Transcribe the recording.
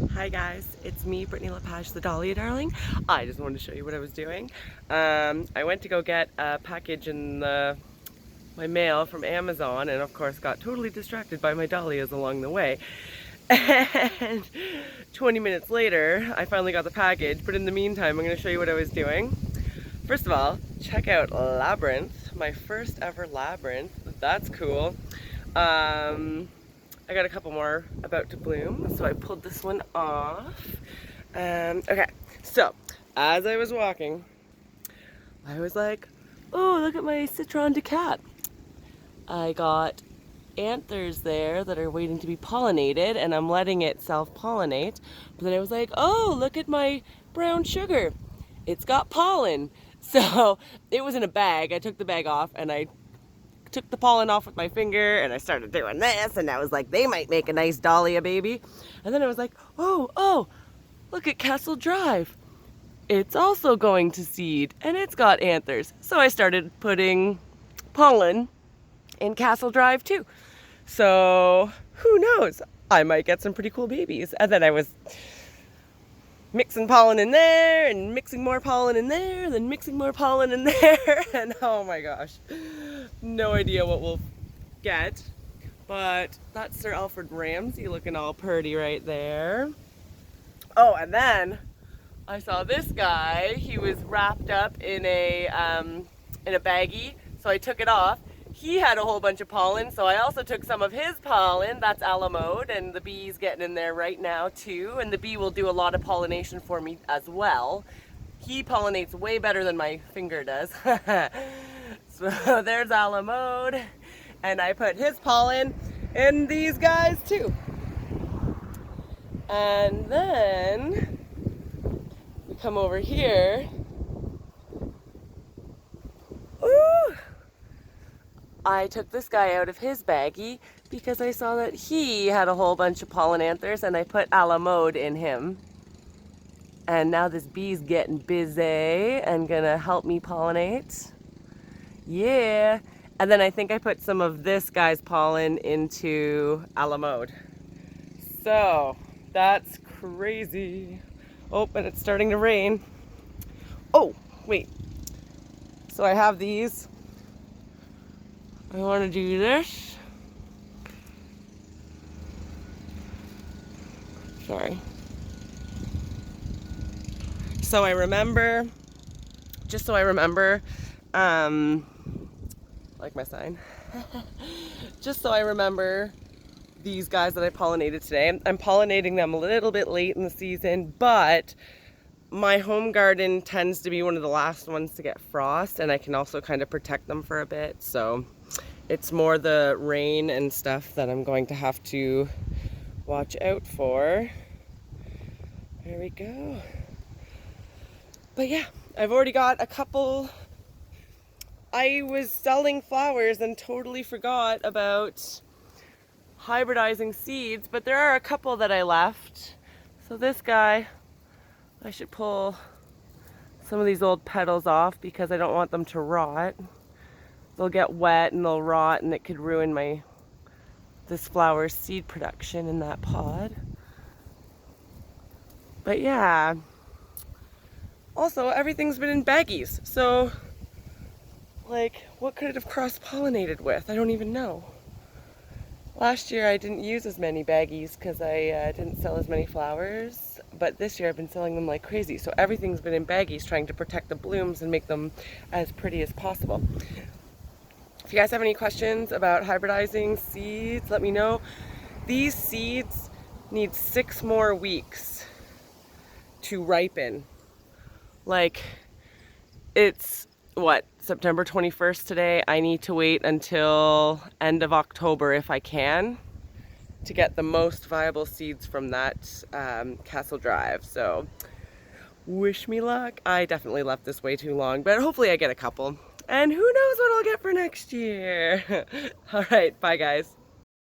Hi guys, it's me, Brittany Lepage, the Dahlia darling. I just wanted to show you what I was doing. I went to go get a package in my mail from Amazon, and of course got totally distracted by my dahlias along the way. And 20 minutes later, I finally got the package, but in the meantime, I'm going to show you what I was doing. First of all, check out Labyrinth, my first ever Labyrinth. That's cool. I got a couple more about to bloom, so I pulled this one off. Okay, so as I was walking, I was like, oh, look at my Citron Decap. I got anthers there that are waiting to be pollinated, and I'm letting it self-pollinate. But then I was like, oh, look at my brown sugar. It's got pollen. So it was in a bag. I took the bag off and I took the pollen off with my finger and I started doing this, and I was like, they might make a nice dahlia baby. And then I was like, oh, look at Castle Drive. It's also going to seed and it's got anthers. So I started putting pollen in Castle Drive too. So who knows? I might get some pretty cool babies. And then I was mixing pollen in there and mixing more pollen in there and then mixing more pollen in there. And oh my gosh, no idea what we'll get. But that's Sir Alfred Ramsay looking all pretty right there. Oh, and then I saw this guy. He was wrapped up in a baggie, so I took it off. He had a whole bunch of pollen, so I also took some of his pollen. That's alamode, and the bee's getting in there right now too. And the bee will do a lot of pollination for me as well. He pollinates way better than my finger does. So there's alamode, and I put his pollen in these guys too. And then we come over here. Ooh! I took this guy out of his baggie because I saw that he had a whole bunch of pollen anthers, and I put alamode in him. And now this bee's getting busy and gonna help me pollinate. Yeah. And then I think I put some of this guy's pollen into alamode. So that's crazy. Oh, and it's starting to rain. Oh, wait. So I have these. I want to do this. Sorry. So I remember, just so I remember, like my sign, just so I remember these guys that I pollinated today. I'm pollinating them a little bit late in the season, but my home garden tends to be one of the last ones to get frost, and I can also kind of protect them for a bit. So it's more the rain and stuff that I'm going to have to watch out for. There we go. But yeah, I've already got a couple. I was selling flowers and totally forgot about hybridizing seeds, but there are a couple that I left. So this guy, I should pull some of these old petals off because I don't want them to rot. They'll get wet and they'll rot, and it could ruin this flower's seed production in that pod. But yeah. Also, everything's been in baggies, so like, what could it have cross-pollinated with? I don't even know. Last year I didn't use as many baggies because I didn't sell as many flowers, but this year I've been selling them like crazy. So everything's been in baggies, trying to protect the blooms and make them as pretty as possible. If you guys have any questions about hybridizing seeds, let me know. These seeds need 6 more weeks to ripen. Like, it's what, September 21st today? I need to wait until end of October if I can to get the most viable seeds from that Castle Drive. So wish me luck. I definitely left this way too long, but hopefully I get a couple. And who knows what I'll get for next year. All right, bye guys.